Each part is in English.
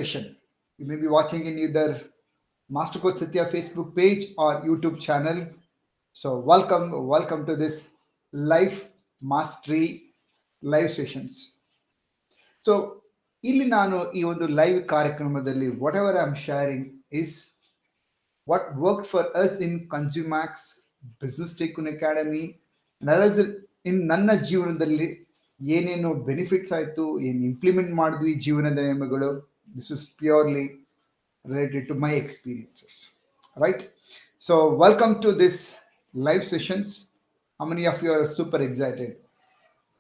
session. You may be watching in either Master Coach Satya Facebook page or YouTube channel. So welcome to this life mastery live sessions. So ಇಲ್ಲಿ ನಾನು ಈ ಒಂದು live ಕಾರ್ಯಕ್ರಮದಲ್ಲಿ whatever I am sharing is what worked for us in Consumax Business Tycoon Academy and others in ನನ್ನ ಜೀವನದಲ್ಲಿ ಏನೇನು benefits ಆಯಿತು, ಏನು ಇಂಪ್ಲಿಮೆಂಟ್ ಮಾಡಿದ್ವಿ ಜೀವನದ ನಿಯಮಗಳು. This is purely related to my experiences, right? So welcome to this live sessions. How many of you are super excited?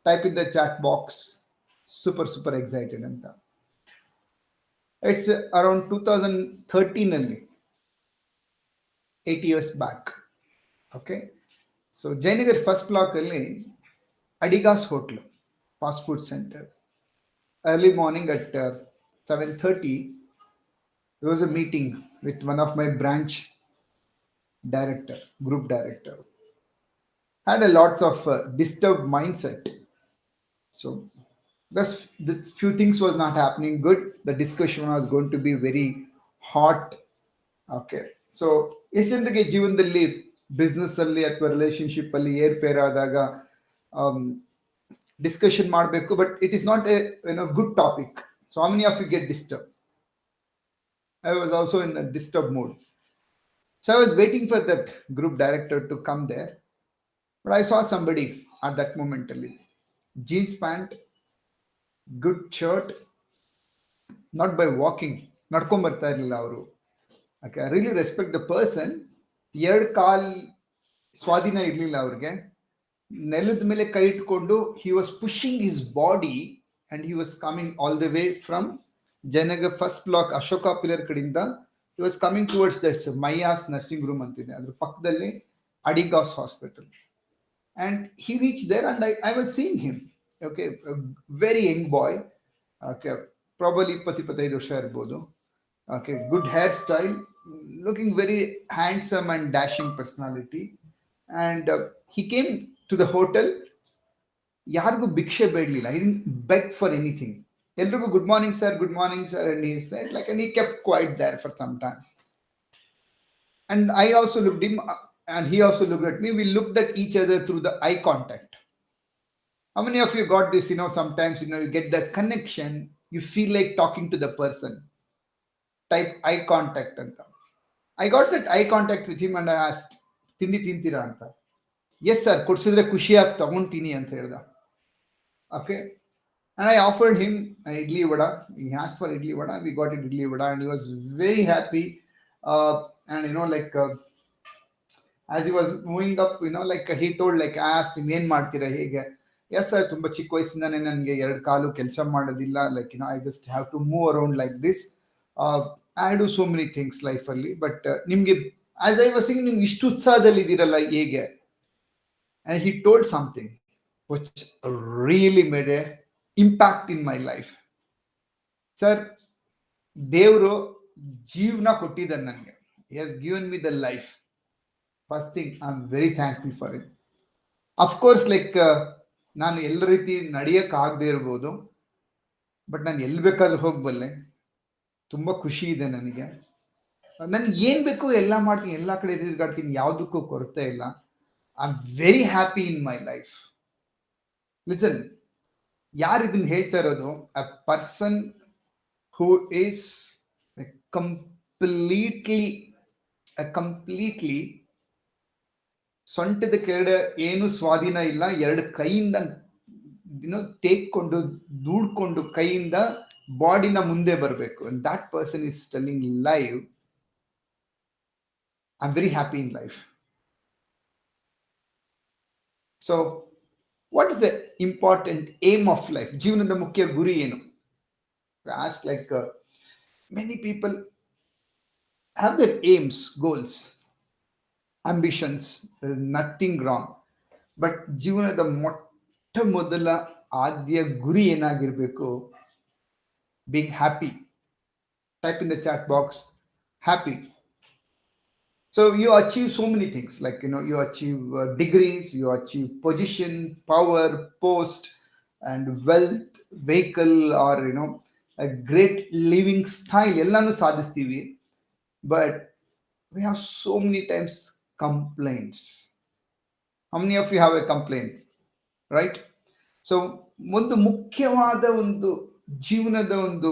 Type in the chat box super excited anta. It's around 2013 only, 8 years back. Okay, so Jainagar first block alli Adigas Hotel fast food center. Early morning at 7:30 there was a meeting with one of my branch director, group director. Had a lots of disturbed mindset. So because the few things was not happening good, the discussion was going to be very hot. Okay, so ಎಷ್ಟೊಂದಿಗೆ ಜೀವನದಲ್ಲಿ business ಅಲ್ಲಿ ಅಥವಾ relationship ಅಲ್ಲಿ ಏರ್ಪೇರ್ ಆದಾಗ discussion ಮಾಡಬೇಕು, but it is not a good topic. So how many of you get disturb? I was also in a disturbed mood. So I was waiting for that group director to come there. But I saw somebody at that moment. Jeans pant, good shirt, not by walking. ನಡ್ಕೊಂಬರ್ತಾ ಇರಲಿಲ್ಲ ಅವರು. Okay, I really respect the person. ಎರಡು ಕಾಲ್ ಸ್ವಾಧೀನ ಇರಲಿಲ್ಲ ಅವ್ರಿಗೆ. ನೆಲದ ಮೇಲೆ ಕೈ ಇಟ್ಕೊಂಡು he was pushing his body and he was coming all the way from Jainagar first block Ashoka pillar ಕಡೆಯಿಂದ he was coming towards that Mayas nursing room ಅಂತಿದೆ, ಅದ್ರ ಪಕ್ಕದಲ್ಲಿ Adigas hospital. And he reached there and I was seeing him. Okay, a very young boy. Okay, probably 20-25 ವರ್ಷ ಇರಬಹುದು. Okay, good hairstyle, looking very handsome and dashing personality. And he came to the hotel. ಯಾರಿಗೂ ಭಿಕ್ಷೆ ಬೇಡಲಿಲ್ಲ. He didn't beg for anything. ಎಲ್ರಿಗೂ good morning sir, and he said and he kept quiet there for some time. And I also looked him and he also looked at me. We looked at each other through the eye contact. How many of you got this? Sometimes you get the connection, you feel like talking to the person. Type eye contact anta. I got that eye contact with him and I asked, ತಿಂಡಿ ತಿಂತೀರಾ ಅಂತ. Yes sir, ಕೊಡ್ಸಿದ್ರೆ ಖುಷಿಯಾಗಿ ತಗೊಂತೀನಿ ಅಂತ ಹೇಳ್ದ. Okay, and I offered him idli vada. He asked for idli vada. We got it idli vada and he was very happy. And as he was moving up, he told, I asked him, ಏನ್ ಮಾಡ್ತೀರಾ ಹೇಗೆ? Yes sir, ತುಂಬಾ ಚಿಕ್ಕ ವಯಸ್ಸಿಂದಾನೆ ನನಗೆ ಎರಡು ಕಾಲು ಕೆಲಸ ಮಾಡೋದಿಲ್ಲ. I just have to move around like this. I do so many things life ಅಲ್ಲಿ. But ನಿಮ್ಗೆ as I was saying, ನಿಮ್ಗೆ ಇಷ್ಟು ಉತ್ಸಾಹದಲ್ಲಿ ಇದ್ದೀರಲ್ಲ ಹೇಗೆ? And he told something which really made a impact in my life. Sir, ದೇವರು ಜೀವನ ಕೊಟ್ಟಿದ್ದಾನೆ ನನಗೆ. He has given me the life. First thing, I'm very thankful for it. Of course, ನಾನು ಎಲ್ಲ ರೀತಿ ನಡೆಯಕ್ಕೆ ಆಗದೆ ಇರ್ಬೋದು, ಬಟ್ ನಾನು ಎಲ್ಲಿ ಬೇಕಾದ್ರೂ ಹೋಗ್ಬಲ್ಲೆ. ತುಂಬ ಖುಷಿ ಇದೆ ನನಗೆ. ನನಗೆ ಏನು ಬೇಕೋ ಎಲ್ಲ ಮಾಡ್ತೀನಿ, ಎಲ್ಲ ಕಡೆ ತಿರುಗಾಡ್ತೀನಿ, ಯಾವುದಕ್ಕೂ ಕೊರತೆ ಇಲ್ಲ. I'm very happy in my life. Listen, ಯಾರು ಇದನ್ನ ಹೇಳ್ತಾ ಇರೋದು? A person who is completely ಸೊಂಟದ ಕೆಳಗಡೆ ಏನು ಸ್ವಾಧೀನ ಇಲ್ಲ, ಎರಡು ಕೈಯಿಂದ ಟೇಕ್ಕೊಂಡು ದೂಡ್ಕೊಂಡು ಕೈಯಿಂದ ಬಾಡಿನ ಮುಂದೆ ಬರಬೇಕು. And that person is telling live, I'm very happy in life. So what is the important aim of life? ಜೀವನದ ಮುಖ್ಯ ಗುರಿ ಏನು? Ask many people have their aims, goals, ambitions. There is nothing wrong. But ಜೀವನದ ಮೊಟ್ಟ ಮೊದಲ ಆದ್ಯ ಗುರಿ ಏನಾಗಿರ್ಬೇಕು? Being happy. Type in the chat box, happy. So you achieve so many things, you achieve degrees, you achieve position, power, post, and wealth, vehicle, or great living style ಎಲ್ಲಾನು ಸಾಧಿಸ್ತೀವಿ. But we have so many times complaints. How many of you have a complaint, right? So ಒಂದು ಮುಖ್ಯವಾದ ಒಂದು ಜೀವನದ ಒಂದು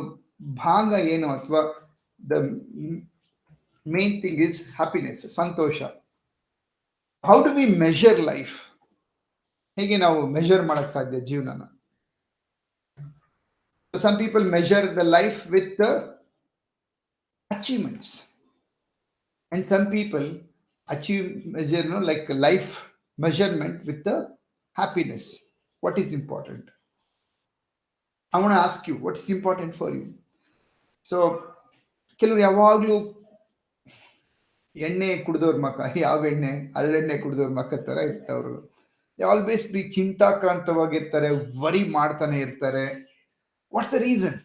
ಭಾಗ ಏನು, ಅಥವಾ the main thing is happiness, ಸಂತೋಷ. How do we measure life? ಹೇಗೆ ನಾವು ಮೆಷರ್ ಮಾಡಕ್ ಸಾಧ್ಯ ಜೀವನನ? Some people measure the life with the achievements, and some people measure, like life measurement with the happiness. What is important? I want to ask you, what is important for you? So ಕೆಲವರು ಯಾವಾಗಲೂ ಎಣ್ಣೆ ಕುಡಿದವ್ರ ಮಕ್ಕ, ಯಾವ ಎಣ್ಣೆ, ಹಳ್ಳೆಣ್ಣೆ ಕುಡಿದವ್ರ ಮಕ್ಕ ತರ ಇರ್ತವ್ರು. ಆಲ್ವೇಸ್ ಬಿ ಚಿಂತಾಕ್ರಾಂತವಾಗಿರ್ತಾರೆ, ವರಿ ಮಾಡ್ತಾನೆ ಇರ್ತಾರೆ. What's the reason?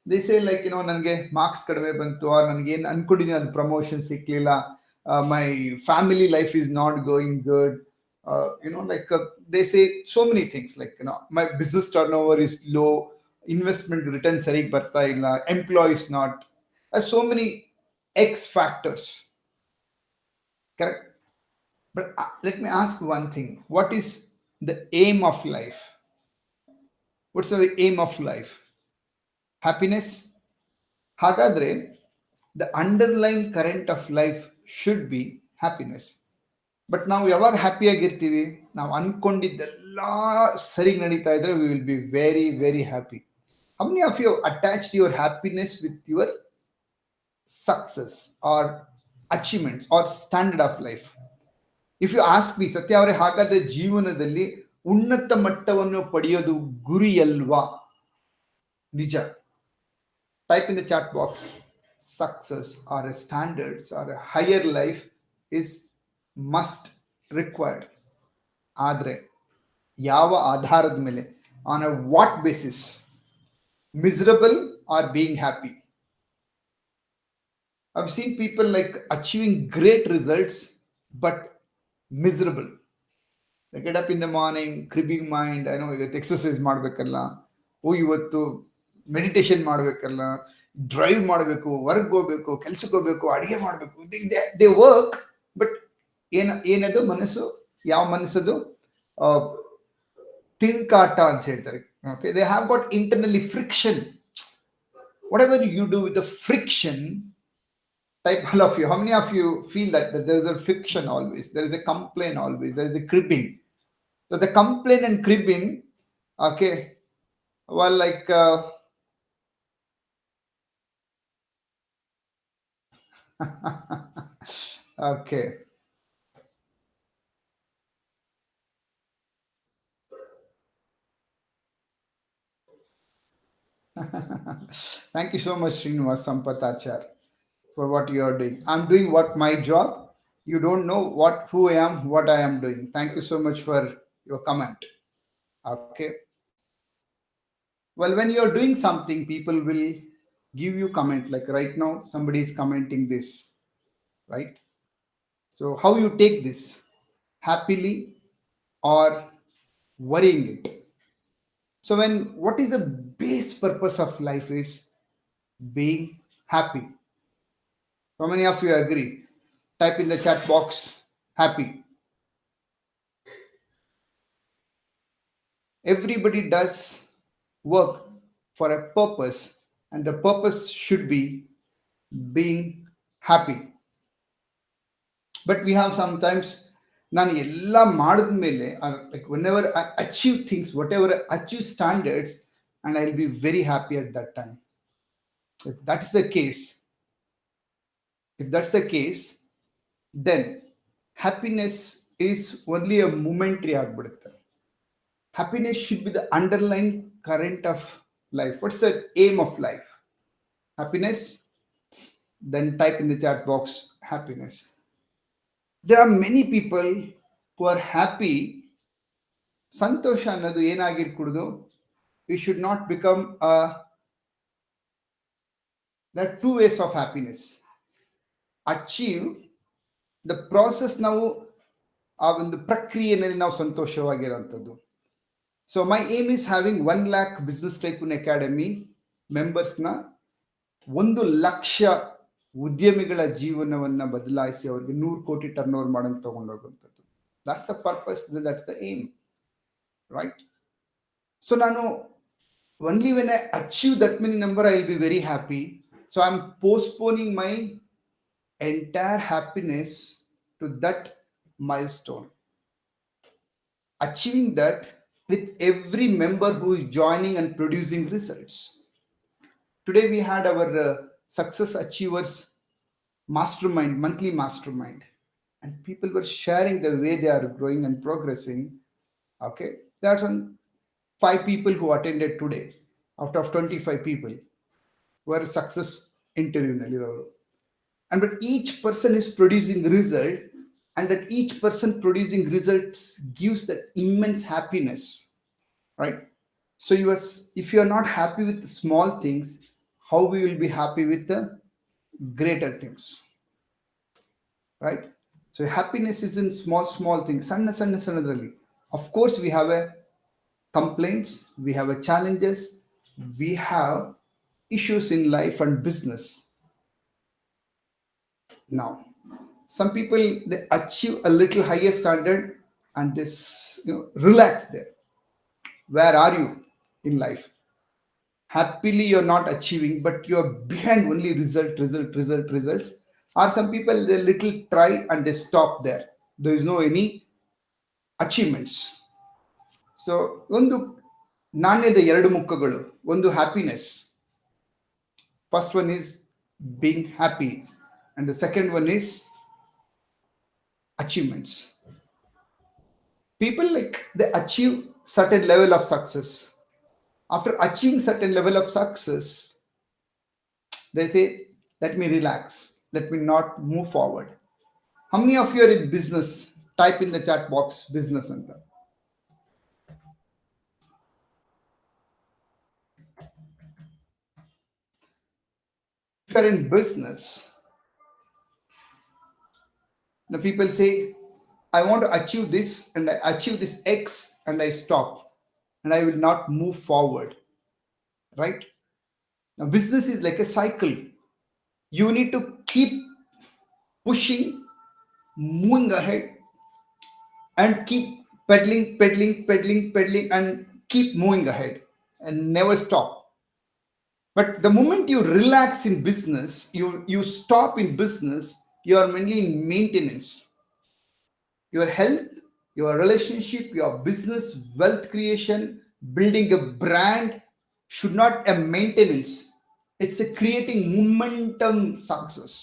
They say like ನನಗೆ ಮಾರ್ಕ್ಸ್ ಕಡಿಮೆ ಬಂತು, ಆರ್ ನನಗೆ ಏನು ಅನ್ಕೊಂಡಿದ್ದೀನಿ ಅದು ಪ್ರಮೋಷನ್ ಸಿಕ್ಲಿಲ್ಲ, my family life is not going good, like they say so many things, like my business turnover is low, investment return ಸರಿಗ್ ಬರ್ತಾ ಇಲ್ಲ, employees not, so many X factors, correct? But let me ask one thing, what is the aim of life? What's the aim of life? Happiness. ಹಾಗಾದ್ರೆ the underlying current of life should be happiness. But ನಾವು ಯಾವಾಗ happy ಆಗಿರ್ತೀವಿ, ನಾವು ಅನ್ಕೊಂಡಿದ್ದೆಲ್ಲ ಸರಿ ನಡೀತಾ ಇದ್ರೆ we will be very very happy. How many of you attached your happiness with your success or achievements or standard of life? If you ask me, Satya ಅವರೇ, ಹಾಗಾದ್ರೆ ಜೀವನದಲ್ಲಿ ಉನ್ನತ ಮಟ್ಟವನ್ನು ಪಡೆಯೋದು ಗುರಿ ಅಲ್ವಾ? ನಿಜ. Type in the chat box, success or a standards or a higher life is must required. ಆದ್ರೆ ಯಾವ ಆಧಾರದ ಮೇಲೆ, on a what basis? Miserable or being happy? I've seen people like achieving great results but miserable. They get up in the morning, cribbing mind, I know ಇವತ್ತು exercise ಮಾಡ್ಬೇಕಲ್ಲ, ಇವತ್ತು meditation ಮಾಡ್ಬೇಕಲ್ಲ, drive ಮಾಡಬೇಕು, work ಹೋಗ್ಬೇಕು, ಕೆಲ್ಸಕ್ಕೆ ಹೋಗ್ಬೇಕು, ಅಡಿಗೆ ಮಾಡಬೇಕು, ದೇ ವರ್ಕ್. ಬಟ್ ಏನದು ಮನಸ್ಸು? ಯಾವ ಮನಸ್ಸದು? ತಿಂಕಾಟ ಅಂತ ಹೇಳ್ತಾರೆ. Okay, they have got internally friction. Whatever you do with the friction, type all of you, how many of you feel that there is a friction always, there is a complaint always, there is a cribbing? So the complaint and cribbing, okay, well, like okay, thank you so much, Srinivas Sampathachar, for what you are doing. I'm doing what my job. You don't know who I am, what I am doing. Thank you so much for your comment. Okay. Well, when you're doing something, people will give you comment. Like right now, somebody is commenting this, right? So how you take this? Happily or worrying it? So what is the base purpose of life is being happy. How many of you agree? Type in the chat box, happy. Everybody does work for a purpose, and the purpose should be being happy. But we have sometimes, ನಾನು ಎಲ್ಲ ಮಾಡಿದ್ಮೇಲೆ, like whenever I achieve things, whatever I achieve standards, and I'll be very happy at that time. If that's the case, then happiness is only a momentary ಆಗ್ಬಿಡುತ್ತೆ. Happiness should be the underlying current of life. What's the aim of life? Happiness. Then type in the chat box, happiness. There are many people who are happy. ಸಂತೋಷ ಅನ್ನೋದು ಏನಾಗಿರ್ಕೂಡ್ದು, we should not become there are two ways of happiness. Achieve the process, ನಾವು ಆ ಒಂದು ಪ್ರಕ್ರಿಯೆಯಲ್ಲಿ ನಾವು ಸಂತೋಷವಾಗಿರೋಂಥದ್ದು. So my aim is having 1 lakh business tycoon academy members na 1 lakh ಉದ್ಯಮಿಗಳ ಜೀವನವನ್ನ ಬದಲಾಯಿಸಿ ಅವರಿಗೆ 100 ಕೋಟಿ ಟರ್ನ್ ಓವರ್ ಮಾಡಲು ತಗೊಂಡೋಗುವಂಥದ್ದು. That's the purpose, that's the aim, right? So ನಾನು only when I achieve that many number I will be very happy. So I'm postponing my entire happiness to that milestone. Achieving that with every member who is joining and producing results. Today we had our success achievers mastermind, monthly mastermind, and people were sharing the way they are growing and progressing. Okay, that's on 5 people who attended today out of 25 people were success interview nallirovaru. And but each person is producing result, and that each person producing results gives that immense happiness, right? So if you are not happy with the small things, how we will be happy with the greater things, right? So happiness is in small things. Sanna. Of course we have a complaints, we have a challenges, we have issues in life and business. Now some people, they achieve a little higher standard and this, relax there. Where are you in life? Happily you're not achieving, but you're behind only results. Or some people, they little try and they stop there. There is no any achievements. So ಒಂದು ನಾಣ್ಯದ ಎರಡು ಮುಖಗಳು, ಒಂದು happiness. First one is being happy, and the second one is achievements. People, like, they achieve certain level of success. After achieving certain level of success, they say, let me relax, let me not move forward. How many of you are in business? Type in the chat box business anta. If you are in business, the people say, I want to achieve this, and I achieve this X, and I stop, and I will not move forward, right? Now business is like a cycle. You need to keep pushing, moving ahead, and keep pedaling, and keep moving ahead and never stop. But the moment you relax in business, you stop in business, you are mainly in maintenance. Your health, your relationship, your business, wealth creation, building a brand should not a maintenance. It's a creating momentum success.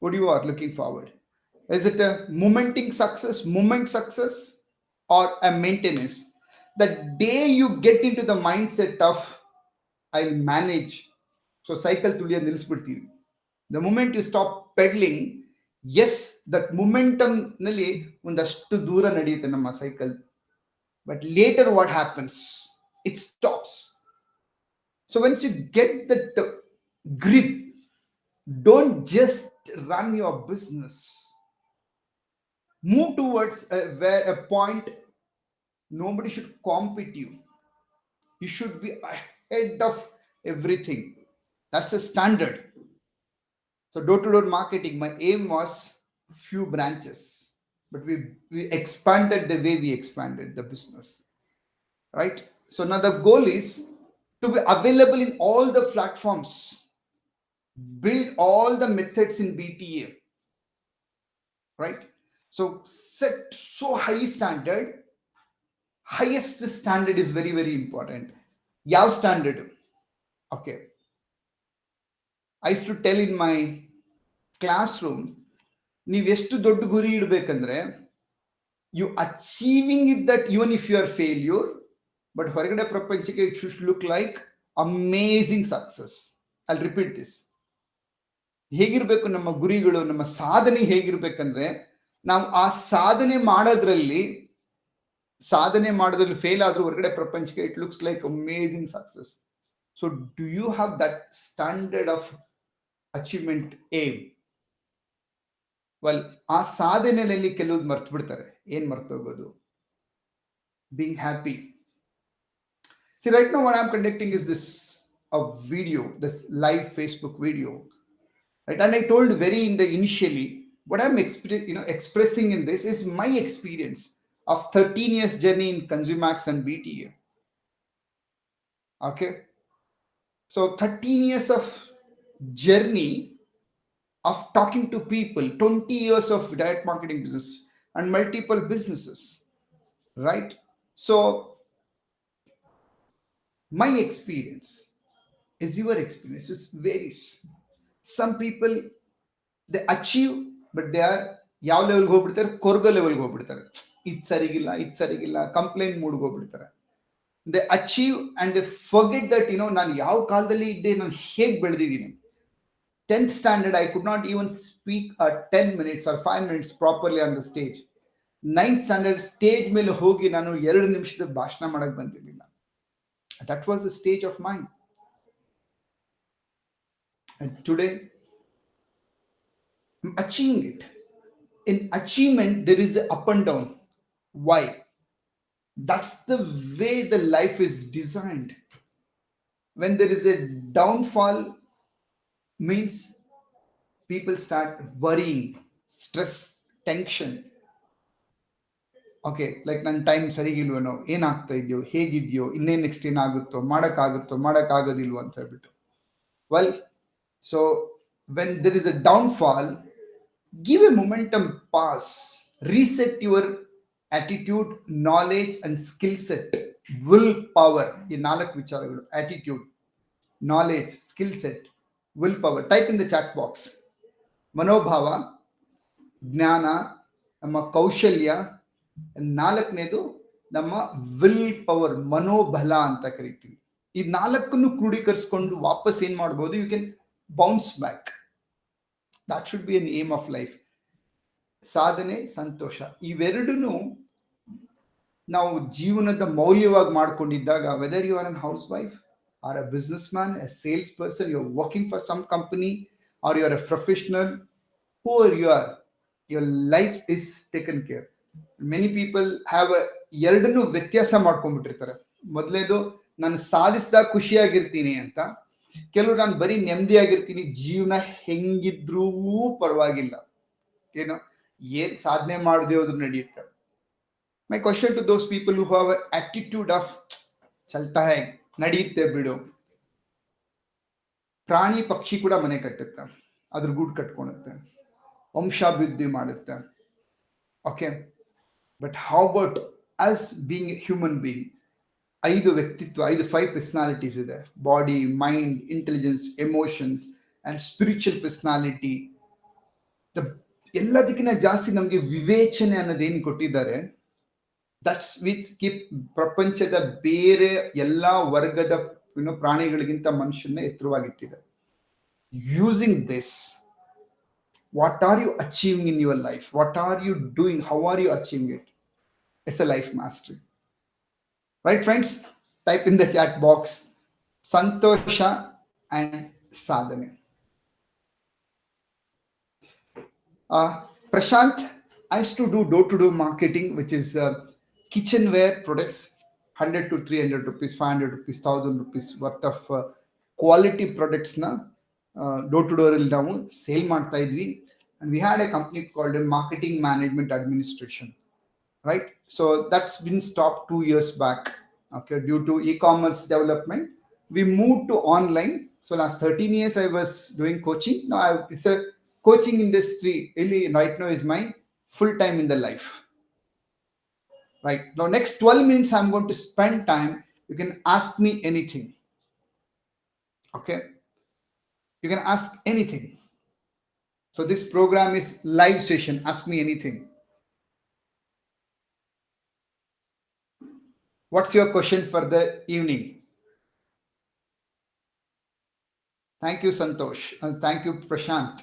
What you are looking forward? Is it a moment success, or a maintenance? The day you get into the mindset of I'll manage, so cycle ತುಳಿಯ ನಿಲ್ಲಿಸ್ಬಿಡ್ತೀವಿ. The moment you stop pedaling, yes, that momentum ನಲ್ಲಿ ಒಂದಷ್ಟು ದೂರ ನಡೆಯುತ್ತೆ ನಮ್ಮ cycle, but later what happens? It stops. So once you get that grip, don't just run your business. Move towards where a point nobody should compete you. You should be ahead of everything. That's a standard. So door-to-door marketing, my aim was few branches, but we expanded the way we expanded the business, right? So now the goal is to be available in all the platforms, build all the methods in BTA, right? So set so high standard. Highest standard is very, very important. Yav standard? Okay. I used to tell in my classrooms, ನೀವು ಎಷ್ಟು ದೊಡ್ಡ ಗುರಿ ಇಡಬೇಕಂದ್ರೆ, you achieving it that even if you are failure, but ಹೊರಗಡೆ ಪ್ರಪಂಚಕ್ಕೆ it should look like amazing success. I'll repeat this. ಹೇಗಿರ್ಬೇಕು ನಮ್ಮ ಗುರಿಗಳು, ನಮ್ಮ ಸಾಧನೆ ಹೇಗಿರ್ಬೇಕಂದ್ರೆ, ನಾವು ಆ ಸಾಧನೆ ಮಾಡೋದ್ರಲ್ಲಿ ಫೇಲ್ ಆದ್ರೂ ಹೊರಗಡೆ ಪ್ರಪಂಚಕ್ಕೆ it looks like amazing success. So do you have that standard of achievement aim? Well, ಆ ಸಾಧನೆಯಲ್ಲಿ ಕೆಲವ್ದು ಮರ್ತು ಬಿಡ್ತಾರೆ. ಏನ್ ಮರ್ತೋಗೋದು? being happy. See, right now what I'm conducting is this a video, this live Facebook video, right? And I told very in the initially what I'm expressing in this is my experience of 13 years journey in Consumax and BTA. Okay, so 13 years of journey of talking to people, 20 years of direct marketing business and multiple businesses, right? So my experience is your experience. It varies. Some people they achieve, but they are ಯಾವ ಲೆವೆಲ್ಗೆ ಹೋಗ್ಬಿಡ್ತಾರೆ, ಕೊರ್ಗೋ ಲೆವೆಲ್ಗೆ ಹೋಗ್ಬಿಡ್ತಾರೆ. ಇದು ಸರಿಗಿಲ್ಲ, ಇದು ಸರಿಗಿಲ್ಲ, complaint ಮೂಡ್ಗೆ ಹೋಗ್ಬಿಡ್ತಾರೆ. They achieve and they forget that ನಾನು ಯಾವ ಕಾಲದಲ್ಲಿ ಇದ್ದೆ, ನಾನು ಹೇಗೆ ಬೆಳೆದಿದ್ದೀನಿ. 10th standard, I could not even speak 10 minutes or 5 minutes properly on the stage. 9th standard, stage ಮೇಲೆ ಹೋಗಿ ನಾನು 2 ನಿಮಿಷದ ಭಾಷಣ ಮಾಡಕ್ ಬಂದಿರಲಿಲ್ಲ. That was the stage of mine. And today, I'm achieving it. In achievement, there is a up and down. Why? That's the way the life is designed. When there is a downfall, means people start worrying, stress, tension. Okay, like ನನ್ನ time ಸರಿಗಿಲ್ವೇನೋ, ಏನಾಗ್ತಾ ಇದೆಯೋ, ಹೇಗಿದೆಯೋ, ಇನ್ನೇನು next ಏನಾಗುತ್ತೋ, ಮಾಡೋಕ್ಕಾಗೋದಿಲ್ವೋ ಅಂತ ಹೇಳ್ಬಿಟ್ಟು. Well, so when there is a downfall, give a momentum pass, reset your attitude, knowledge and skill set, will power. ಈ 4 ವಿಚಾರಗಳು: attitude, knowledge, skill set, will power. Type in the chat box. ಮನೋಭಾವ, ಜ್ಞಾನ, ನಮ್ಮ ಕೌಶಲ್ಯ, 4ನೇದು ನಮ್ಮ will power, ಮನೋಬಲ ಅಂತ ಕರಿತೀವಿ. ಈ 4ನ್ನು ಕ್ರೋಢೀಕರಿಸಿಕೊಂಡು ವಾಪಸ್ ಏನ್ ಮಾಡಬಹುದು, you can bounce back. That should be an aim of life. ಸಾಧನೆ, ಸಂತೋಷ, ಇವೆರಡೂ ನಾವು ಜೀವನದ ಮೌಲ್ಯವಾಗಿ ಮಾಡ್ಕೊಂಡಿದ್ದಾಗ, whether you are an housewife or a businessman, a sales person, you are working for some company, or you are a professional, who are you are, your life is taken care. Many people have ಎರಡನ್ನೂ ವ್ಯತ್ಯಾಸ ಮಾಡ್ಕೊಂಡ್ಬಿಟ್ಟಿರ್ತಾರೆ. ಮೊದಲೇದು, ನಾನು ಸಾಧಿಸಿದಾಗ ಖುಷಿಯಾಗಿರ್ತೀನಿ ಅಂತ. ಕೆಲವರು ನಾನು ಬರೀ ನೆಮ್ಮದಿಯಾಗಿರ್ತೀನಿ, ಜೀವನ ಹೆಂಗಿದ್ರೂ ಪರವಾಗಿಲ್ಲ, ಏನೋ ಏನ್ ಸಾಧನೆ ಮಾಡದೆ ಹೋದ್ರು ನಡೆಯುತ್ತೆ. My question to those people who have attitude of ಚಲ್ತಾ ಹೈ, ನಡೆಯುತ್ತೆ ಬಿಡು. ಪ್ರಾಣಿ ಪಕ್ಷಿ ಕೂಡ ಮನೆ ಕಟ್ಟುತ್ತೆ, ಅದ್ರ ಗೂಡು ಕಟ್ಕೊಳುತ್ತೆ, ವಂಶಾಭಿವೃದ್ಧಿ ಮಾಡುತ್ತೆ. Okay, but how about as being A human being? 5 ವ್ಯಕ್ತಿತ್ವ, 5 ಪರ್ಸನಾಲಿಟೀಸ್ ಇದೆ: body, mind, intelligence, emotions and spiritual personality. ಎಲ್ಲದಕ್ಕಿಂತ ಜಾಸ್ತಿ ನಮಗೆ ವಿವೇಚನೆ ಅನ್ನೋದೇನು ಕೊಟ್ಟಿದ್ದಾರೆ, ದಟ್ಸ್ ವಿಚ್ ಕೀಪ್ ಪ್ರಪಂಚದ ಬೇರೆ ಎಲ್ಲಾ ವರ್ಗದ ಪ್ರಾಣಿಗಳಿಗಿಂತ ಮನುಷ್ಯನ ಎತ್ತರವಾಗಿಟ್ಟಿದೆ. Using this, what are you achieving in your life? What are you doing? How are you achieving it? It's a life mastery. Right, friends? Type in the chat box Santosha and Sadhane. Prashant, I used to do door-to-door marketing, which is kitchenware products, 100 to 300 rupees, 500 rupees, 1000 rupees worth of quality products na door-to-door il ನಾವು sale ಮಾಡ್ತಾ ಇದ್ವಿ. And we had a company called Marketing Management Administration. Right, so that's been stopped 2 years back. Okay, due to e-commerce development, we moved to online. So last 13 years I was doing coaching. Now it's a coaching industry really right now is my full time in the life. Right now, next 12 minutes I'm going to spend time. You can ask me anything. Okay, you can ask anything. So this program is live session. Ask me anything. What's your question for the evening? Thank you, Santosh, and thank you, Prashant.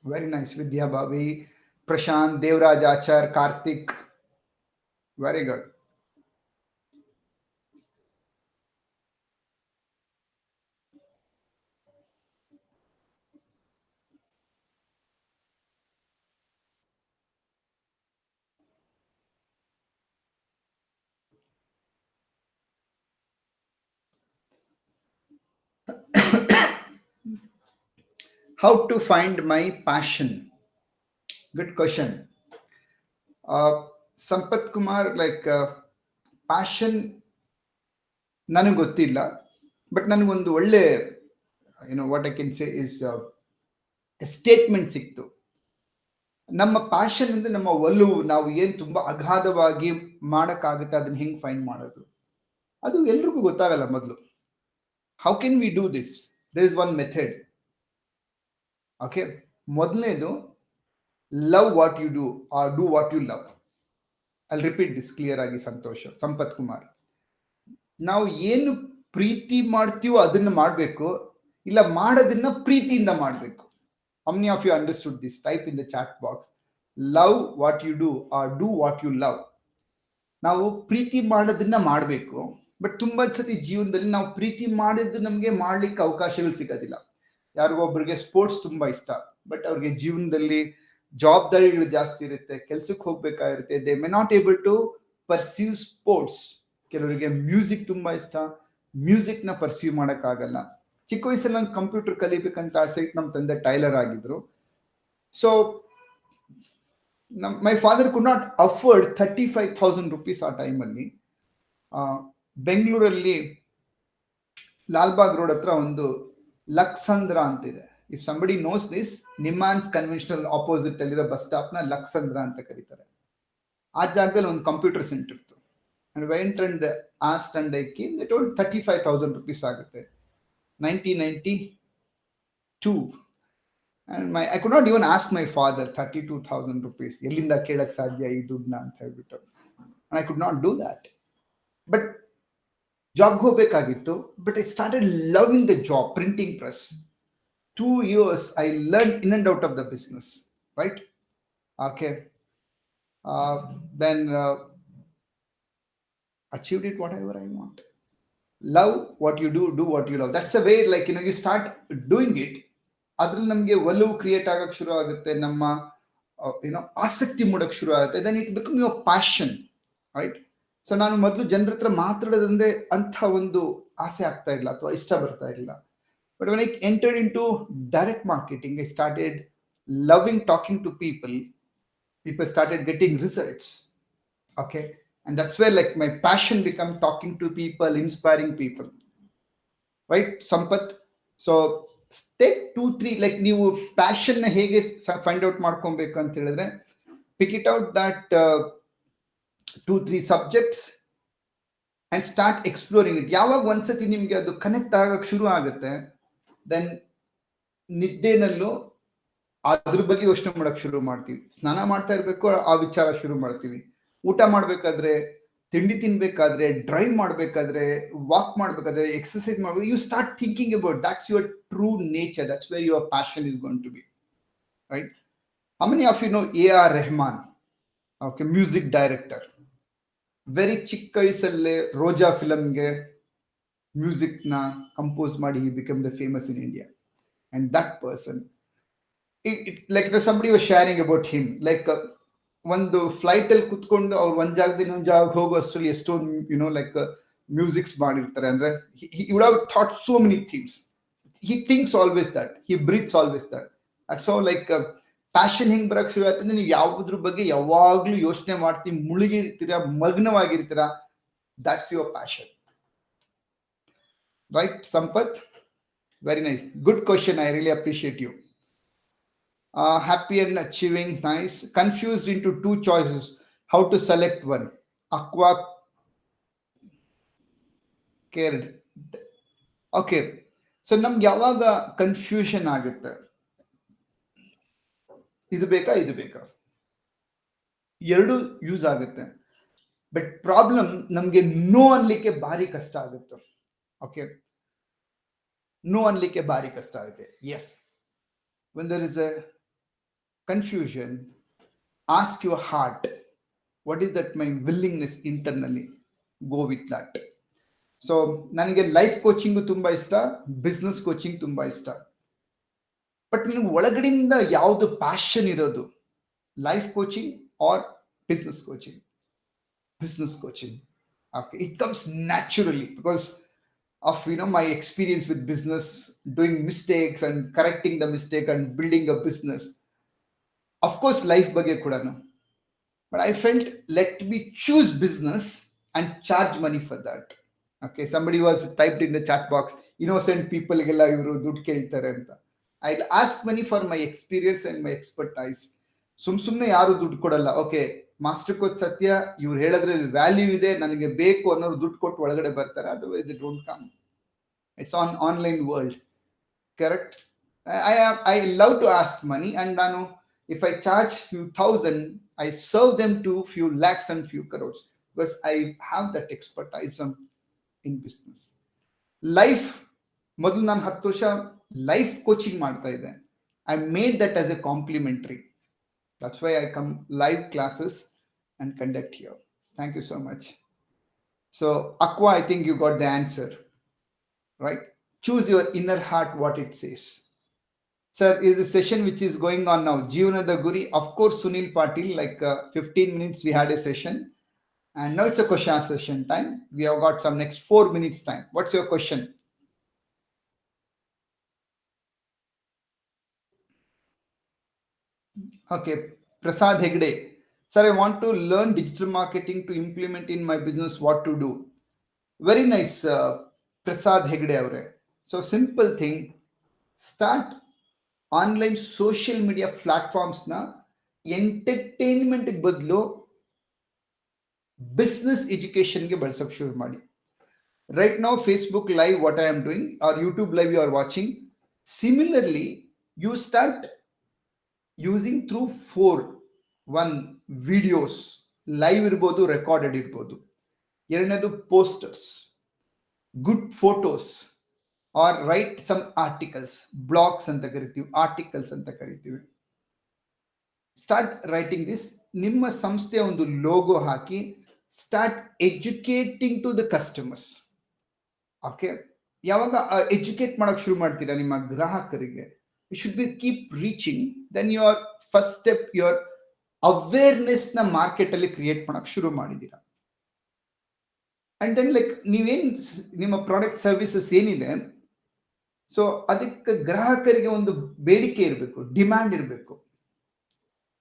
Very nice. Vidya Bhavi, Prashant, Devraj Achar, Karthik. Very good. How to find my passion? Good question. Sampath Kumar, like passion ನನಗೆ ಗೊತ್ತಿಲ್ಲ, but ನನಗೊಂದು ಒಳ್ಳೆ what I can say is statement ಸಿಕ್ತು. ನಮ್ಮ passion ಅಂದ್ರೆ ನಮ್ಮ ಒಲವು, ನಾವು ಏನ್ ತುಂಬಾ ಅಗಾಧವಾಗಿ ಮಾಡಕ್ಕಾಗುತ್ತೆ ಅದನ್ನ ಹೆಂಗ್ ಫೈಂಡ್ ಮಾಡೋದು, ಅದು ಎಲ್ರಿಗೂ ಗೊತ್ತಾಗಲ್ಲ ಮೊದಲು. How can we do this? There is one method. Okay, ಮೊದಲನೇದು love what you do or do what you love. ಅಲ್ಲಿ ರಿಪೀಟ್ ದಿಸ್ ಕ್ಲಿಯರ್ ಆಗಿ ಸಂಪತ್ ಕುಮಾರ್. ನಾವು ಏನು ಪ್ರೀತಿ ಮಾಡ್ತೀವೋ ಅದನ್ನ ಮಾಡಬೇಕು, ಇಲ್ಲ ಮಾಡೋದನ್ನ ಪ್ರೀತಿಯಿಂದ ಮಾಡಬೇಕು. How many of you understood this? Type in the chat box. Love what you do or do what you love. ನಾವು ಪ್ರೀತಿ ಮಾಡೋದನ್ನ ಮಾಡಬೇಕು, ಬಟ್ ತುಂಬಾ ಸತಿ ಜೀವನದಲ್ಲಿ ನಾವು ಪ್ರೀತಿ ಮಾಡಿದ್ದು ನಮಗೆ ಮಾಡ್ಲಿಕ್ಕೆ ಅವಕಾಶಗಳು ಸಿಗೋದಿಲ್ಲ. ಯಾರಿಗೊಬ್ಬರಿಗೆ ಸ್ಪೋರ್ಟ್ಸ್ ತುಂಬಾ ಇಷ್ಟ, ಬಟ್ ಅವ್ರಿಗೆ ಜೀವನದಲ್ಲಿ ಜವಾಬ್ದಾರಿಗಳು ಜಾಸ್ತಿ ಇರುತ್ತೆ, ಕೆಲ್ಸಕ್ಕೆ ಹೋಗ್ಬೇಕಾಗಿರುತ್ತೆ. They may not able to pursue sports. ಕೆಲವರಿಗೆ ಮ್ಯೂಸಿಕ್ ತುಂಬಾ ಇಷ್ಟ, ಮ್ಯೂಸಿಕ್ ನ ಪರ್ಸ್ಯೂ ಮಾಡಕ್ಕಾಗಲ್ಲ. ಚಿಕ್ಕ ವಯಸ್ಸಲ್ಲಿ ನಂಗೆ ಕಂಪ್ಯೂಟರ್ ಕಲಿಬೇಕಂತ ಆಸೆ ಇತ್ತು, ನಮ್ಮ ತಂದೆ ಟೈಲರ್ ಆಗಿದ್ರು. So my father could not afford 35,000 rupees ಆ ಟೈಮಲ್ಲಿ. ಬೆಂಗಳೂರಲ್ಲಿ ಲಾಲ್ಬಾಗ್ ರೋಡ್ ಹತ್ರ ಒಂದು ಲಕ್ಸಂದ್ರ ಅಂತಿದೆ. If somebody knows this, NIMHANS conventional opposite ಅಲ್ಲಿರೋ ಬಸ್ ಸ್ಟಾಪ್ ನ ಲಕ್ಸಂದ್ರ ಅಂತ ಕರೀತಾರೆ. ಆ ಜಾಗದಲ್ಲಿ ಒಂದು ಕಂಪ್ಯೂಟರ್ ಸೆಂಟರ್ ಇತ್ತು. And went and asked and I came. They told 35,000 rupees ಆಗುತ್ತೆ. 1992. And I could not even ask my father 32,000 rupees. ಎಲ್ಲಿಂದ ಕೇಳಕ್ ಸಾಧ್ಯ ಈ ದುಡ್ಡನ್ನ ಅಂತ ಹೇಳ್ಬಿಟ್ಟು. And I could not do that. But job ಹೋಗ್ಬೇಕಾಗಿತ್ತು. But I started loving the job, printing press. 2 years I learned in and out of the business. Right? Okay. Then achieved it whatever I want. Love what you do, do what you love. That's a way, like you start doing it. ಅದ್ರಲ್ಲಿ ನಮಗೆ ಒಲವು create ಆಗಕ್ಕೆ ಶುರು ಆಗುತ್ತೆ, ನಮ್ಮ ಆಸಕ್ತಿ ಮೂಡಕ್ಕೆ ಶುರು ಆಗುತ್ತೆ. Then it become your passion, right? So ನಾನು ಮೊದಲು ಜನರ ಹತ್ರ ಮಾತಾಡೋದಂದ್ರೆ ಅಂಥ ಒಂದು ಆಸೆ ಆಗ್ತಾ ಇಲ್ಲ ಅಥವಾ ಇಷ್ಟ ಬರ್ತಾ ಇಲ್ಲ. But when I entered into direct marketing, I started loving talking to people. People started getting results. Okay. And that's where like my passion become talking to people, inspiring people. Right, Sampath? So take 2-3, like ನೀವು passion ನ ಹೇಗೆ find out ಮಾಡ್ಕೊಬೇಕು ಅಂತ ಹೇಳಿದ್ರೆ, pick it out that 2-3 subjects and start exploring it. ಯಾವಾಗ ಒಂದ್ಸತಿ ನಿಮ್ಗೆ ಅದು ಕನೆಕ್ಟ್ ಆಗಕ್ಕೆ ಶುರು ಆಗುತ್ತೆ, ದೆನ್ ನಿದ್ದೆನಲ್ಲೂ ಅದ್ರ ಬಗ್ಗೆ ಯೋಚನೆ ಮಾಡಕ್ ಶುರು ಮಾಡ್ತೀವಿ. ಸ್ನಾನ ಮಾಡ್ತಾ ಇರ್ಬೇಕು, ಆ ವಿಚಾರ ಶುರು ಮಾಡ್ತೀವಿ. ಊಟ ಮಾಡ್ಬೇಕಾದ್ರೆ, ತಿಂಡಿ ತಿನ್ಬೇಕಾದ್ರೆ, ಡ್ರೈವ್ ಮಾಡ್ಬೇಕಾದ್ರೆ, ವಾಕ್ ಮಾಡ್ಬೇಕಾದ್ರೆ, ಎಕ್ಸರ್ಸೈಸ್ ಮಾಡ್ಬೇಕು, you start thinking about that's your true nature. That's where your passion is going to be, right? How many of you know A.R. Rahman? Okay, music director. Very ಚಿಕ್ಕ ವಯಸ್ಸಲ್ಲೇ ರೋಜಾ ಫಿಲಮ್ಗೆ ಮ್ಯೂಸಿಕ್ ನ compose ಮಾಡಿ he became the famous in India. And that person, like somebody was sharing about him, like ಒಂದು flight ಅಲ್ಲಿ ಕುತ್ಕೊಂಡು ಅವ್ರು ಒಂದ್ ಜಾಗದಿಂದ ಇನ್ನೊಂದ್ ಜಾಗ ಹೋಗೋ ಅಷ್ಟರಲ್ಲಿ ಎಷ್ಟೊಂದು ಲೈಕ್ ಮ್ಯೂಸಿಕ್ಸ್ ಮಾಡಿರ್ತಾರೆ. ಅಂದ್ರೆ he would have thought so many things. He thinks always that, he breathes always that. That's how like passion ಹೆಂಗ್ ಬರಕ್ ಶುರು ಆಯ್ತಂದ್ರೆ, ನೀವು ಯಾವುದ್ರ ಬಗ್ಗೆ ಯಾವಾಗ್ಲೂ ಯೋಚನೆ ಮಾಡ್ತೀವಿ, ಮುಳುಗಿರ್ತೀರಾ, ಮಗ್ನವಾಗಿರ್ತೀರಾ. That's your passion, right, Sampath? Very nice, good question. I really appreciate you. Happy and achieving, nice. Confused into 2 choices, how to select one? Aqua cared. Okay, so ನಮ್ಗೆ ಯಾವಾಗ ಕನ್ಫ್ಯೂಷನ್ ಆಗುತ್ತೆ, ಇದು ಬೇಕಾ ಇದು ಬೇಕಾ, ಎರಡು ಯೂಸ್ ಆಗುತ್ತೆ. ಬಟ್ ಪ್ರಾಬ್ಲಮ್ ನಮ್ಗೆ ನೋ ಅನ್ಲಿಕ್ಕೆ ಭಾರಿ ಕಷ್ಟ ಆಗುತ್ತೆ. ಓಕೆ, ನೋ ಅನ್ಲಿಕ್ಕೆ ಭಾರಿ ಕಷ್ಟ ಆಗುತ್ತೆ. Yes, when there is a confusion, ask your heart, what is that my willingness internally? Go with that. So ನನಗೆ ಲೈಫ್ ಕೋಚಿಂಗು ತುಂಬ ಇಷ್ಟ, ಬಿಸ್ನೆಸ್ ಕೋಚಿಂಗ್ ತುಂಬ ಇಷ್ಟ. ಬಟ್ ನಿನಗೆ ಒಳಗಡೆಯಿಂದ ಯಾವುದು ಪ್ಯಾಷನ್ ಇರೋದು, life coaching or business coaching? Business coaching. Okay, it comes naturally because of my experience with business, doing mistakes and correcting the mistake and building a business. Of course, life ಬಗ್ಗೆ ಕೂಡನು. But I felt let me choose business and charge money for that. Okay, somebody was typed in the chat box, innocent people ಗೆಲ್ಲ ಇವರು ದುಡ್ಡು ಕೇಳ್ತಾರೆ ಅಂತ. I'll ask money for my experience and my expertise. ಸುಮ್ಮನೆ ಯಾರು ದುಡ್ಡು ಕೊಡಲ್ಲ. Okay, master coach ಸತ್ಯ ಇವ್ರು ಹೇಳೋದ್ರಲ್ಲಿ ವ್ಯಾಲ್ಯೂ ಇದೆ, ನನಗೆ ಬೇಕು ಅನ್ನೋರು ದುಡ್ಡು ಕೊಟ್ಟು ಒಳಗಡೆ ಬರ್ತಾರೆ. Otherwise they don't come. It's online world. Correct? I love to ask money, and ನಾನು if I charge few thousand, I serve them to few lakhs and few crores because I have that expertise in business. Life, ಮೊದಲು ನಾನು 10 ವರ್ಷ life coaching ಮಾಡ್ತಾ ಇದ್ದೆ. I made that as a complimentary. That's why I come live classes and conduct here. Thank you so much. So Aqua, I think you got the answer, right? Choose your inner heart, what it says. Sir, is a session which is going on now. Jeevanada Guri, of course, Sunil Patil, like 15 minutes we had a session. And now it's a question session time. We have got some next 4 minutes time. What's your question? Okay, Prasad Hegde. Sir, I want to learn digital marketing to implement in my business. What to do? Very nice, Prasad Hegde avare. So simple thing, start online social media ಪ್ಲಾಟ್ಫಾರ್ಮ್ಸ್ನ ಎಂಟರ್ಟೈನ್ಮೆಂಟ್ಗೆ ಬದಲು business ಎಜುಕೇಷನ್ಗೆ ಬಳಸೋಕೆ ಶುರು ಮಾಡಿ. Right now Facebook live what I am doing or YouTube live you are watching. Similarly you start using through 1 videos, live ಇರ್ಬೋದು, recorded ಇರ್ಬೋದು. ಎರಡನೇದು posters, good photos, or write some articles, blogs ಅಂತ ಕರಿತೀವಿ, articles ಅಂತ ಕರಿತೀವಿ. Start writing this. ನಿಮ್ಮ ಸಂಸ್ಥೆಯ ಒಂದು ಲೋಗೋ ಹಾಕಿ start educating to the customers. Okay, ಯಾವಾಗ ಎಜುಕೇಟ್ ಮಾಡಕ್ ಶುರು ಮಾಡ್ತೀರಾ ನಿಮ್ಮ ಗ್ರಾಹಕರಿಗೆ, you should be keep reaching. Then your first step, your awareness ನ ಮಾರ್ಕೆಟ್ ಅಲ್ಲಿ ಕ್ರಿಯೇಟ್ ಮಾಡಕ್ ಶುರು ಮಾಡಿದ್ದೀರಾ. ಅಂಡ್ ದೆನ್ ಲೈಕ್ ನೀವೇನ್ ನಿಮ್ಮ ಪ್ರಾಡಕ್ಟ್ ಸರ್ವಿಸಸ್ ಏನಿದೆ, ಸೊ ಅದಕ್ಕೆ ಗ್ರಾಹಕರಿಗೆ ಒಂದು ಬೇಡಿಕೆ ಇರಬೇಕು, ಡಿಮ್ಯಾಂಡ್ ಇರಬೇಕು.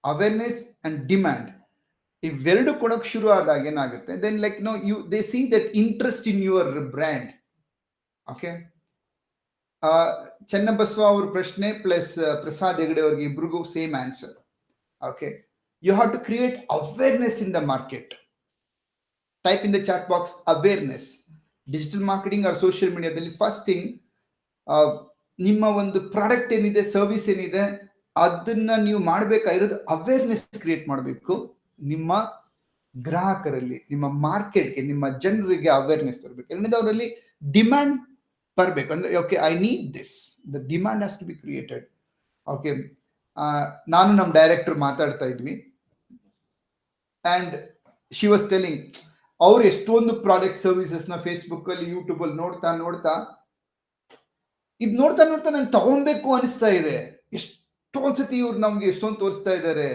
ಅವೇರ್ನೆಸ್ ಅಂಡ್ ಡಿಮ್ಯಾಂಡ್ ಇವೆರಡು ಕೊಡೋಕೆ ಶುರು ಆದಾಗ ಏನಾಗುತ್ತೆ, then like they see that interest in your brand. Okay, Chennabasava ಅವ್ರ ಪ್ರಶ್ನೆ ಪ್ಲಸ್ ಪ್ರಸಾದ್ ಹೆಗಡೆ ಅವ್ರಿಗೆ ಇಬ್ರಿಗೂ same answer. Okay, you have to create awareness in the market. Type in the chat box awareness. Digital marketing or social ಮೀಡಿಯಾದಲ್ಲಿ first thing, ನಿಮ್ಮ ಒಂದು product ಏನಿದೆ, service ಏನಿದೆ, ಅದನ್ನ ನೀವು ಮಾಡಬೇಕಾಗಿರೋದು ಅವೇರ್ನೆಸ್ ಕ್ರಿಯೇಟ್ ಮಾಡಬೇಕು. ನಿಮ್ಮ ಗ್ರಾಹಕರಲ್ಲಿ, ನಿಮ್ಮ ಮಾರ್ಕೆಟ್ಗೆ, ನಿಮ್ಮ ಜನರಿಗೆ ಅವೇರ್ನೆಸ್ ತರಬೇಕು. ಎರಡನೇದು ಅವರಲ್ಲಿ ಡಿಮ್ಯಾಂಡ್ ಬರಬೇಕು. ಅಂದ್ರೆ okay, I need this, the demand has to be created. Okay, ನಾನು ನಮ್ಮ ಡೈರೆಕ್ಟರ್ ಮಾತಾಡ್ತಾ ಇದ್ವಿ, ಅಂಡ್ ಶಿ ವಾಸ್ ಟೆಲಿಂಗ್ ಅವ್ರು ಎಷ್ಟೊಂದು ಪ್ರಾಡಕ್ಟ್ ಸರ್ವಿಸಸ್ ನ ಫೇಸ್ಬುಕ್ ಅಲ್ಲಿ, ಯೂಟ್ಯೂಬ್ ಅಲ್ಲಿ ನೋಡ್ತಾ ನೋಡ್ತಾ ನಂಗೆ ತಗೊಬೇಕು ಅನಿಸ್ತಾ ಇದೆ. ಎಷ್ಟೊಂದ್ಸತಿ ಇವ್ರು ನಮ್ಗೆ ಎಷ್ಟೊಂದು ತೋರಿಸ್ತಾ ಇದ್ದಾರೆ.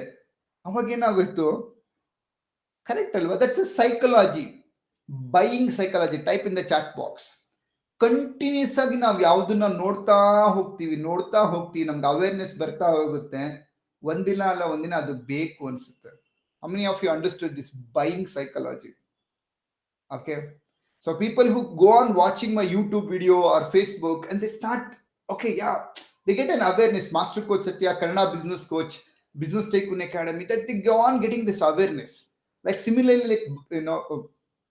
ಅವಾಗ ಏನಾಗೋಯ್ತು, ಕರೆಕ್ಟ್ ಅಲ್ವಾ? That's a psychology, buying psychology. Type in the chat box. Continuous ಆಗಿ ನಾವು ಯಾವ್ದನ್ನ ನೋಡ್ತಾ ಹೋಗ್ತೀವಿ, ನಮ್ಗೆ ಅವೇರ್ನೆಸ್ ಬರ್ತಾ ಹೋಗುತ್ತೆ. ಒಂದಿನ ಅಲ್ಲ ಒಂದಿನ ಅದು ಬೇಕು ಅನ್ಸುತ್ತೆ. How many of you understood this buying psychology? Okay, so people who go on watching my YouTube video or Facebook and they start, okay, yeah, they get an awareness. Master Coach Satya, Kannada Business Coach, Business Tycoon Academy, that they go on getting this awareness. Like similarly, like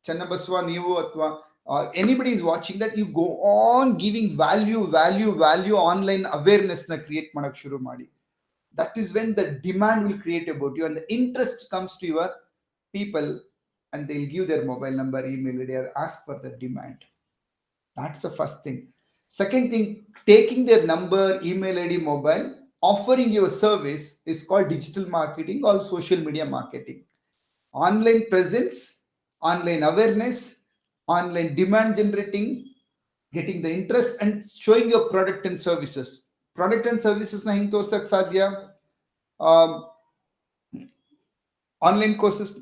Channabaswa, Neevu, Athwa, anybody is watching that, you go on giving value online awareness na create madak shuru madi. That is when the demand will create about you and the interest comes to your people. And they'll give their mobile number, email ID, or ask for the demand. That's the first thing. Second thing, taking their number, email ID, mobile, offering your service is called digital marketing or social media marketing. Online presence, online awareness, online demand generating, getting the interest and showing your product and services. Product and services na ಹಿಂಗೆ ತೋರ್ಸಕ್ ಸಾಧ್ಯ. Online courses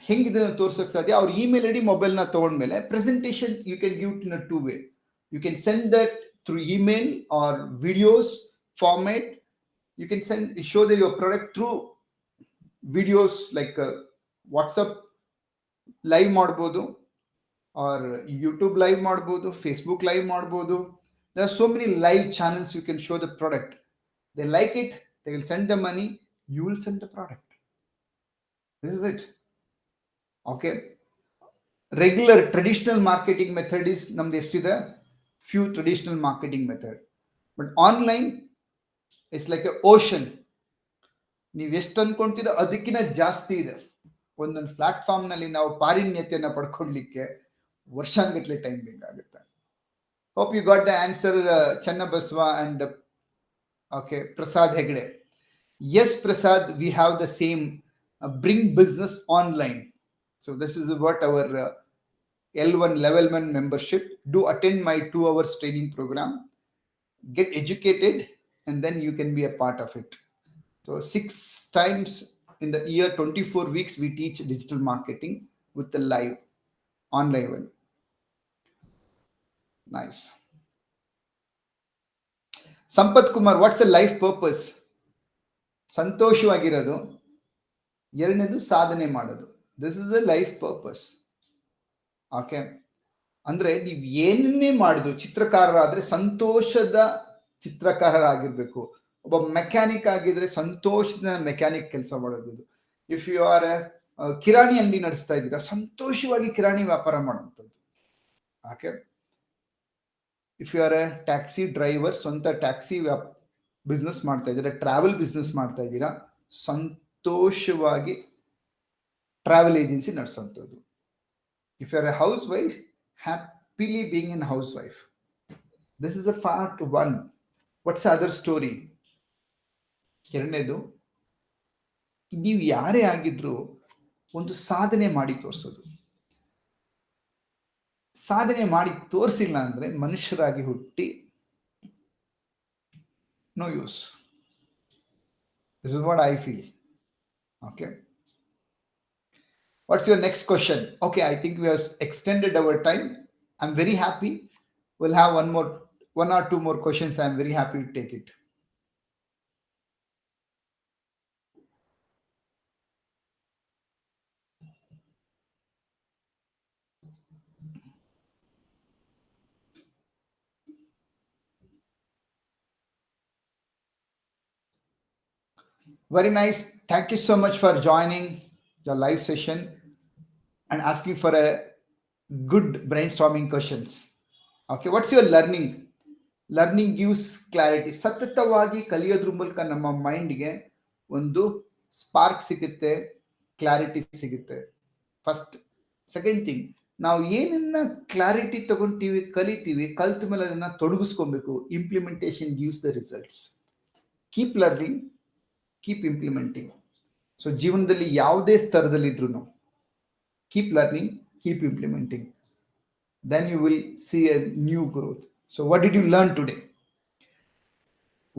ಹೆಂಗೆ ಇದನ್ನು ತೋರ್ಸಕ್ ಸಾಧ್ಯ? ಅವ್ರ email ID ಮೊಬೈಲ್ನ ತಗೊಂಡ್ಮೇಲೆ presentation you can give in a two way. You can send that through email or videos format. You can show your product through videos like WhatsApp live ಮಾಡಬಹುದು or YouTube live ಮಾಡಬಹುದು, Facebook live ಮಾಡಬಹುದು. There are so many live channels you can show the product. They like it, they will send the money, you will send the product. This is it. Okay. Regular traditional marketing method is ನಮ್ದು ಎಷ್ಟಿದೆ? Few traditional marketing method. But online it's like an ocean. ನೀವು ಎಷ್ಟು ಅನ್ಕೊಂತೀರೋ ಅದಕ್ಕಿಂತ ಜಾಸ್ತಿ ಇದೆ. ಒಂದೊಂದು platform ನಲ್ಲಿ ನಾವು ಪಾರಿಣ್ಯತೆಯನ್ನು ಪಡ್ಕೊಳ್ಲಿಕ್ಕೆ ವರ್ಷಾನ್ಗಟ್ಲೆ ಟೈಮ್ ಬೇಕಾಗುತ್ತೆ. Hope you got the answer, Channabaswa and okay, Prasad Hegde. Yes, Prasad, we have the same bring business online. So this is what our L1 level 1 membership. Do attend my 2 hours training program. Get educated and then you can be a part of it. So 6 times in the year, 24 weeks, we teach digital marketing with the live online one. Nice. Sampath Kumar, what's the life purpose? ಸಂತೋಷವಾಗಿರೋದು, ಎರಡನೇದು ಸಾಧನೆ ಮಾಡೋದು. This is the life purpose. Okay, ಅಂದ್ರೆ ನೀವು ಏನನ್ನೇ ಮಾಡಿದ್ರು, ಚಿತ್ರಕಾರರಾದ್ರೆ ಸಂತೋಷದ ಚಿತ್ರಕಾರರಾಗಿರ್ಬೇಕು. ಒಬ್ಬ mechanic ಆಗಿದ್ರೆ ಸಂತೋಷದ ಮೆಕ್ಯಾನಿಕ್ ಕೆಲಸ ಮಾಡೋದು. ಇಫ್ ಯು ಆರ್ ಕಿರಾಣಿ ಅಂಗಡಿ ನಡೆಸ್ತಾ ಇದ್ದೀರಾ, ಸಂತೋಷವಾಗಿ ಕಿರಾಣಿ ವ್ಯಾಪಾರ ಮಾಡುವಂಥದ್ದು. Okay, if you are a taxi driver, ಸ್ವಂತ ಟ್ಯಾಕ್ಸಿ ಬಿಸ್ನೆಸ್ ಮಾಡ್ತಾ ಇದ್ದೀರಾ, ಟ್ರಾವೆಲ್ ಬಿಸ್ನೆಸ್ ಮಾಡ್ತಾ ಇದ್ದೀರಾ, ಸಂತೋಷವಾಗಿ ಟ್ರಾವೆಲ್ ಏಜೆನ್ಸಿ ನಡೆಸೋಂಥದ್ದು. If you are a housewife, happily being in housewife. This is a part one. What's the other story? ಎರಡನೇದು, ನೀವು ಯಾರೇ ಆಗಿದ್ರು ಒಂದು ಸಾಧನೆ ಮಾಡಿ ತೋರಿಸೋದು. ಸಾಧನೆ ಮಾಡಿ ತೋರಿಸಿಲ್ಲ ಅಂದ್ರೆ ಮನುಷ್ಯರಾಗಿ ಹುಟ್ಟಿ no use. This is what I feel. Okay, what's your next question? Okay, I think we have extended our time. I'm very happy. We'll have one or two more questions. I'm very happy to take it. Very nice. Thank you so much for joining the live session and asking for a good brainstorming questions. Okay, what's your learning? Learning gives clarity. ಸತತವಾಗಿ ಕಲಿಯೋದ್ರ ಮೂಲಕ ನಮ್ಮ ಮೈಂಡ್ಗೆ ಒಂದು spark ಸಿಗುತ್ತೆ, clarity ಸಿಗುತ್ತೆ. First. Second thing, ನಾವು ಏನನ್ನ clarity ತಗೊಂತೀವಿ, ಕಲಿತೀವಿ, ಕಲ್ತ ಮೇಲೆ ಅದನ್ನ ತೊಡಗಿಸ್ಕೊಬೇಕು. Implementation gives the results. Keep learning, keep implementing. So ಜೀವನದಲ್ಲಿ ಯಾವುದೇ ಸ್ತರದಲ್ಲಿ ಇದ್ರು keep learning, keep implementing. Then you will see a new growth. So what did you learn today?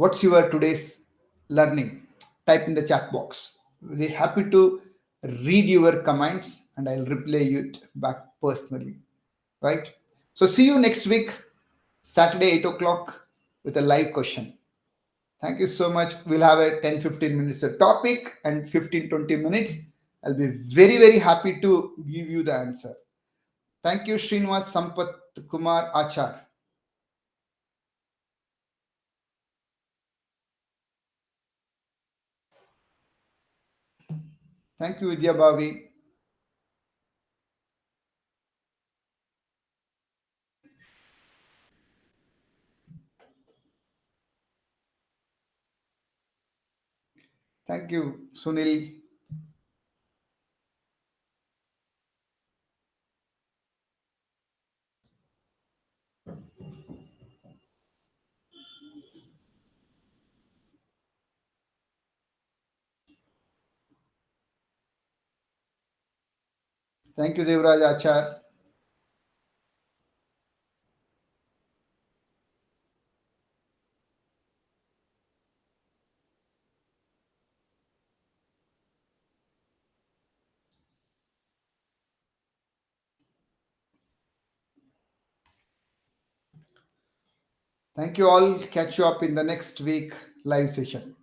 What's your today's learning? Type in the chat box. Very happy to read your comments and I'll reply it back personally. Right? So see you next week, Saturday 8 o'clock with a live question. Thank you so much. We'll have a 10-15 minutes a topic and 15-20 minutes. I'll be very, very happy to give you the answer. Thank you, Srinivas Sampath Kumar Achar. Thank you, Vidya Bhavi. Thank you, Sunil. Thank you, Devraj Achar. Thank you all. Catch you up in the next week live session.